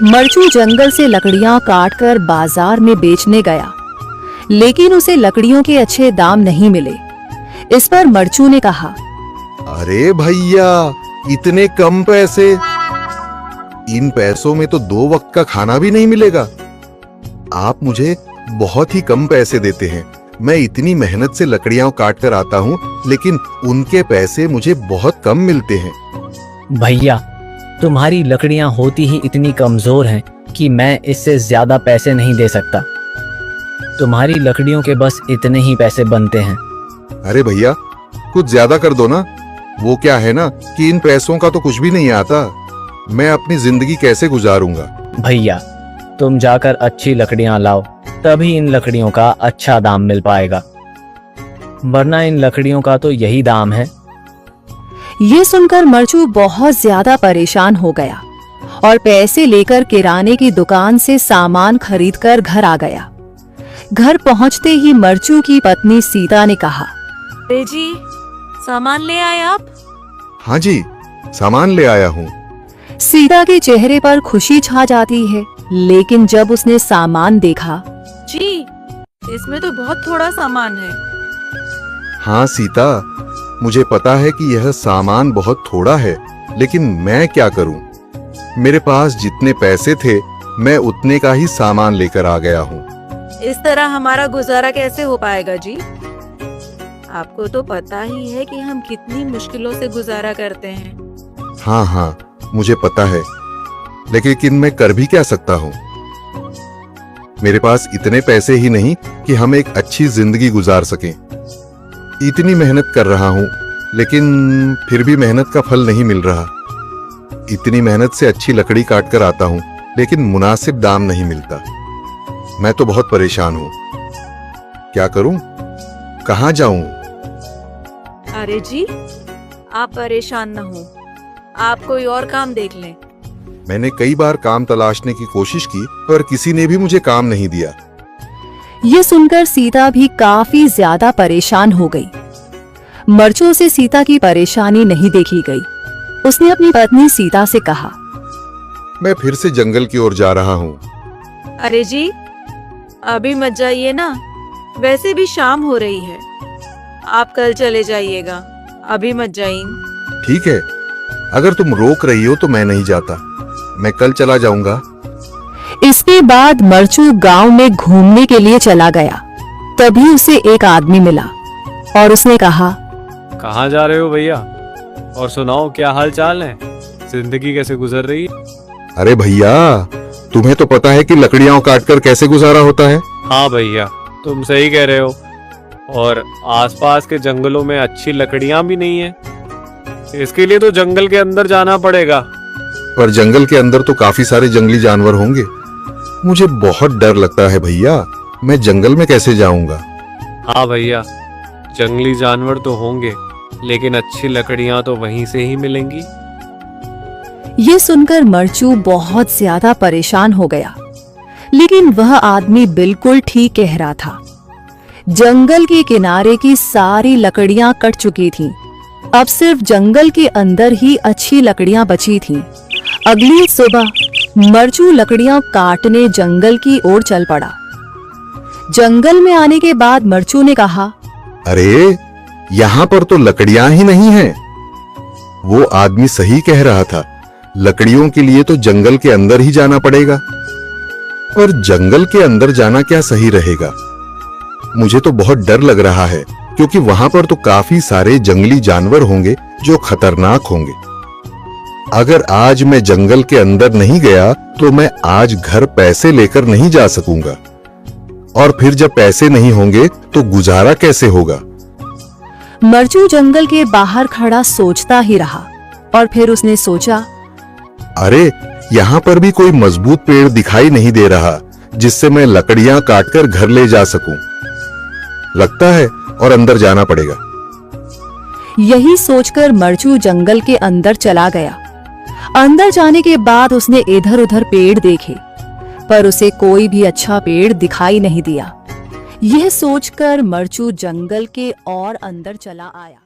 मरचू जंगल से लकड़ियां काटकर बाजार में बेचने गया, लेकिन उसे लकड़ियों के अच्छे दाम नहीं मिले। इस पर मरचू ने कहा, अरे भैया, इतने कम पैसे, इन पैसों में तो 2 वक्त का खाना भी नहीं मिलेगा। आप मुझे बहुत ही कम पैसे देते हैं। मैं इतनी मेहनत से लकड़ियां काट कर आता हूँ, लेकिन उनके पैसे मुझे बहुत कम मिलते हैं। भैया, तुम्हारी लकड़ियां होती ही इतनी कमजोर हैं कि मैं इससे ज्यादा पैसे नहीं दे सकता। तुम्हारी लकड़ियों के बस इतने ही पैसे बनते हैं। अरे भैया, कुछ ज्यादा कर दो ना। वो क्या है ना कि इन पैसों का तो कुछ भी नहीं आता। मैं अपनी जिंदगी कैसे गुजारूंगा। भैया, तुम जाकर अच्छी लकड़ियां लाओ, तभी इन लकड़ियों का अच्छा दाम मिल पाएगा, वरना इन लकड़ियों का तो यही दाम है। ये सुनकर मरचू बहुत ज्यादा परेशान हो गया और पैसे लेकर किराने की दुकान से सामान खरीदकर घर आ गया। घर पहुंचते ही मरचू की पत्नी सीता ने कहा, अरे जी, सामान ले आए आप? हाँ जी, सामान ले आया हूँ। सीता के चेहरे पर खुशी छा जाती है, लेकिन जब उसने सामान देखा, जी, इसमें तो बहुत थोड़ा सामान है। हाँ सीता, मुझे पता है कि यह सामान बहुत थोड़ा है, लेकिन मैं क्या करूं? मेरे पास जितने पैसे थे, मैं उतने का ही सामान लेकर आ गया हूँ। इस तरह हमारा गुजारा कैसे हो पाएगा जी? आपको तो पता ही है कि हम कितनी मुश्किलों से गुजारा करते हैं। हाँ हाँ, मुझे पता है, लेकिन मैं कर भी क्या सकता हूँ? मेरे पास इतने पैसे ही नहीं कि हम एक अच्छी जिंदगी गुजार सकें। इतनी मेहनत कर रहा हूँ, लेकिन फिर भी मेहनत का फल नहीं मिल रहा। इतनी मेहनत से अच्छी लकड़ी काट कर आता हूँ, लेकिन मुनासिब दाम नहीं मिलता। मैं तो बहुत परेशान हूँ। क्या करूँ? कहाँ जाऊँ? अरे जी, आप परेशान न हो, आप कोई और काम देख लें। मैंने कई बार काम तलाशने की कोशिश की, पर किसी ने भी मुझे काम नहीं दिया। ये सुनकर सीता भी काफी ज्यादा परेशान हो गई। मरचू से सीता की परेशानी नहीं देखी गई। उसने अपनी पत्नी सीता से कहा, मैं फिर से जंगल की ओर जा रहा हूँ। अरे जी, अभी मत जाइए ना, वैसे भी शाम हो रही है। आप कल चले जाइएगा, अभी मत जाइए। ठीक है, अगर तुम रोक रही हो तो मैं नहीं जाता। मैं कल चला जाऊंगा। इसके बाद मरचू गांव में घूमने के लिए चला गया। तभी उसे एक आदमी मिला और उसने कहा, कहाँ जा रहे हो भैया? और सुनाओ, क्या हाल चाल है? जिंदगी कैसे गुजर रही है? अरे भैया, तुम्हें तो पता है कि लकड़ियां काटकर कैसे गुजारा होता है। हाँ भैया, तुम सही कह रहे हो। और आसपास के जंगलों में अच्छी लकड़ियां भी नहीं है। इसके लिए तो जंगल के अंदर जाना पड़ेगा। पर जंगल के अंदर तो काफी सारे जंगली जानवर होंगे। मुझे बहुत डर लगता है भैया, मैं जंगल में कैसे जाऊंगा? हाँ भैया, जंगली जानवर तो होंगे, लेकिन अच्छी लकड़ियां तो वहीं से ही मिलेंगी। ये सुनकर मरचू बहुत ज्यादा परेशान हो गया, लेकिन वह आदमी बिल्कुल ठीक कह रहा था। जंगल के किनारे की सारी लकड़ियां कट चुकी थीं। अब सिर्फ जंगल के अंदर ही अच्छी लकड़ियां बची थीं। अगली सुबह मरचू लकड़ियां काटने जंगल की ओर चल पड़ा। जंगल में आने के बाद मरचू ने कहा, अरे, यहाँ पर तो लकड़ियां ही नहीं हैं। वो आदमी सही कह रहा था, लकड़ियों के लिए तो जंगल के अंदर ही जाना पड़ेगा। और जंगल के अंदर जाना क्या सही रहेगा? मुझे तो बहुत डर लग रहा है, क्योंकि वहां पर तो काफी सारे जंगली जानवर होंगे जो खतरनाक होंगे। अगर आज मैं जंगल के अंदर नहीं गया तो मैं आज घर पैसे लेकर नहीं जा सकूंगा, और फिर जब पैसे नहीं होंगे तो गुजारा कैसे होगा? मरचू जंगल के बाहर खड़ा सोचता ही रहा और फिर उसने सोचा, अरे, यहाँ पर भी कोई मजबूत पेड़ दिखाई नहीं दे रहा जिससे मैं लकड़ियां काटकर घर ले जा सकूं। लगता है और अंदर जाना पड़ेगा। यही सोचकर मरचू जंगल के अंदर चला गया। अंदर जाने के बाद उसने इधर उधर पेड़ देखे, पर उसे कोई भी अच्छा पेड़ दिखाई नहीं दिया। यह सोचकर मरचू जंगल के और अंदर चला आया।